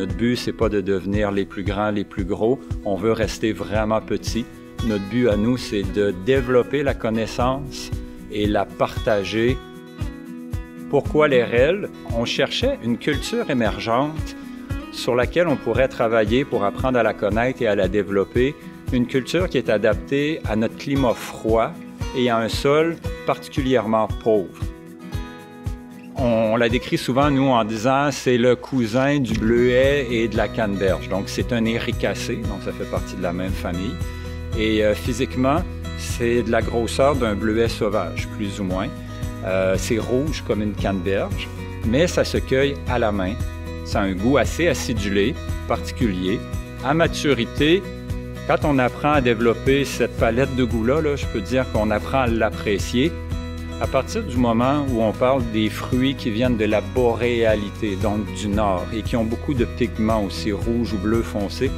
Notre but, c'est pas de devenir les plus grands, les plus gros. On veut rester vraiment petit. Notre but à nous, c'est de développer la connaissance et la partager. Pourquoi les REL? On cherchait une culture émergente sur laquelle on pourrait travailler pour apprendre à la connaître et à la développer. Une culture qui est adaptée à notre climat froid et à un sol particulièrement pauvre. On la décrit souvent, nous, en disant c'est le cousin du bleuet et de la canneberge. Donc, c'est un éricacé, donc ça fait partie de la même famille. Et physiquement, c'est de la grosseur d'un bleuet sauvage, plus ou moins. C'est rouge comme une canneberge, mais ça se cueille à la main. Ça a un goût assez acidulé, particulier. À maturité, quand on apprend à développer cette palette de goût-là, je peux dire qu'on apprend à l'apprécier. À partir du moment où on parle des fruits qui viennent de la boréalité, donc du nord, et qui ont beaucoup de pigments aussi, rouge ou bleu foncé,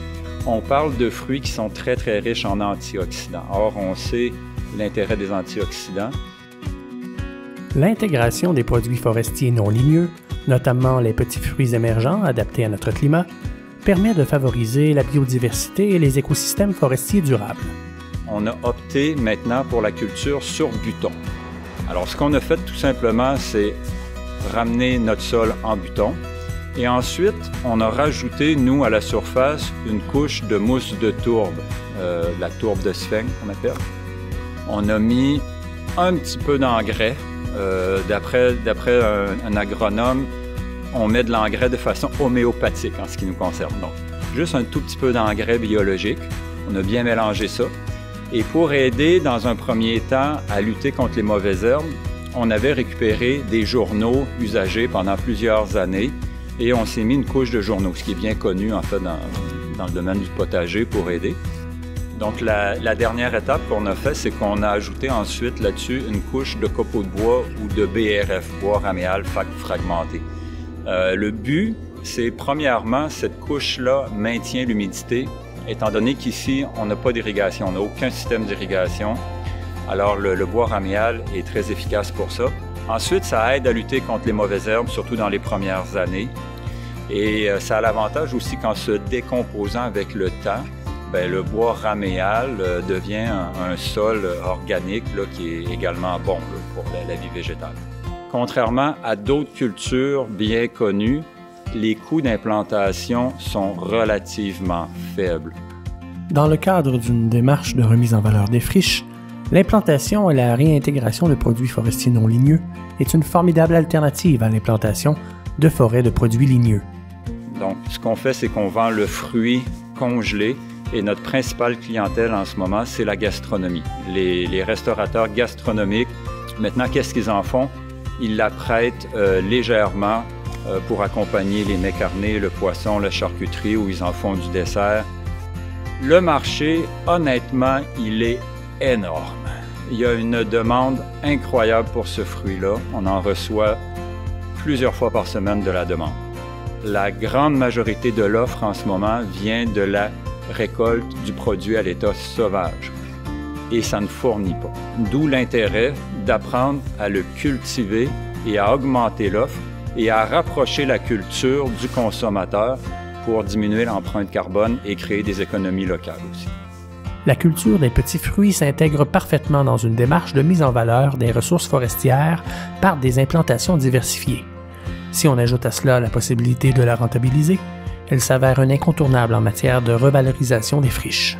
on parle de fruits qui sont très, très riches en antioxydants. Or, on sait l'intérêt des antioxydants. L'intégration des produits forestiers non ligneux, notamment les petits fruits émergents adaptés à notre climat, permet de favoriser la biodiversité et les écosystèmes forestiers durables. On a opté maintenant pour la culture sur buton. Alors, ce qu'on a fait tout simplement, c'est ramener notre sol en buton. Et ensuite, on a rajouté, nous, à la surface, une couche de mousse de tourbe, la tourbe de Sphène, qu'on appelle. On a mis un petit peu d'engrais. D'après un agronome, on met de l'engrais de façon homéopathique en ce qui nous concerne. Donc, juste un tout petit peu d'engrais biologique. On a bien mélangé ça. Et pour aider, dans un premier temps, à lutter contre les mauvaises herbes, on avait récupéré des journaux usagés pendant plusieurs années et on s'est mis une couche de journaux, ce qui est bien connu en fait dans le domaine du potager pour aider. Donc la dernière étape qu'on a fait, c'est qu'on a ajouté ensuite là-dessus une couche de copeaux de bois ou de BRF, bois raméal fragmenté. Le but, c'est premièrement, cette couche-là maintient l'humidité, étant donné qu'ici, on n'a pas d'irrigation, on n'a aucun système d'irrigation. Alors le bois raméal est très efficace pour ça. Ensuite, ça aide à lutter contre les mauvaises herbes, surtout dans les premières années. Et ça a l'avantage aussi qu'en se décomposant avec le temps, bien, le bois raméal devient un sol organique là, qui est également bon là, pour la vie végétale. Contrairement à d'autres cultures bien connues, les coûts d'implantation sont relativement faibles. Dans le cadre d'une démarche de remise en valeur des friches, l'implantation et la réintégration de produits forestiers non ligneux est une formidable alternative à l'implantation de forêts de produits ligneux. Donc, ce qu'on fait, c'est qu'on vend le fruit congelé et notre principale clientèle en ce moment, c'est la gastronomie. Les restaurateurs gastronomiques, maintenant, qu'est-ce qu'ils en font? Ils la prêtent légèrement pour accompagner les mets carnés, le poisson, la charcuterie, où ils en font du dessert. Le marché, honnêtement, il est énorme. Il y a une demande incroyable pour ce fruit-là. On en reçoit plusieurs fois par semaine de la demande. La grande majorité de l'offre en ce moment vient de la récolte du produit à l'état sauvage. Et ça ne fournit pas. D'où l'intérêt d'apprendre à le cultiver et à augmenter l'offre et à rapprocher la culture du consommateur pour diminuer l'empreinte carbone et créer des économies locales aussi. La culture des petits fruits s'intègre parfaitement dans une démarche de mise en valeur des ressources forestières par des implantations diversifiées. Si on ajoute à cela la possibilité de la rentabiliser, elle s'avère un incontournable en matière de revalorisation des friches.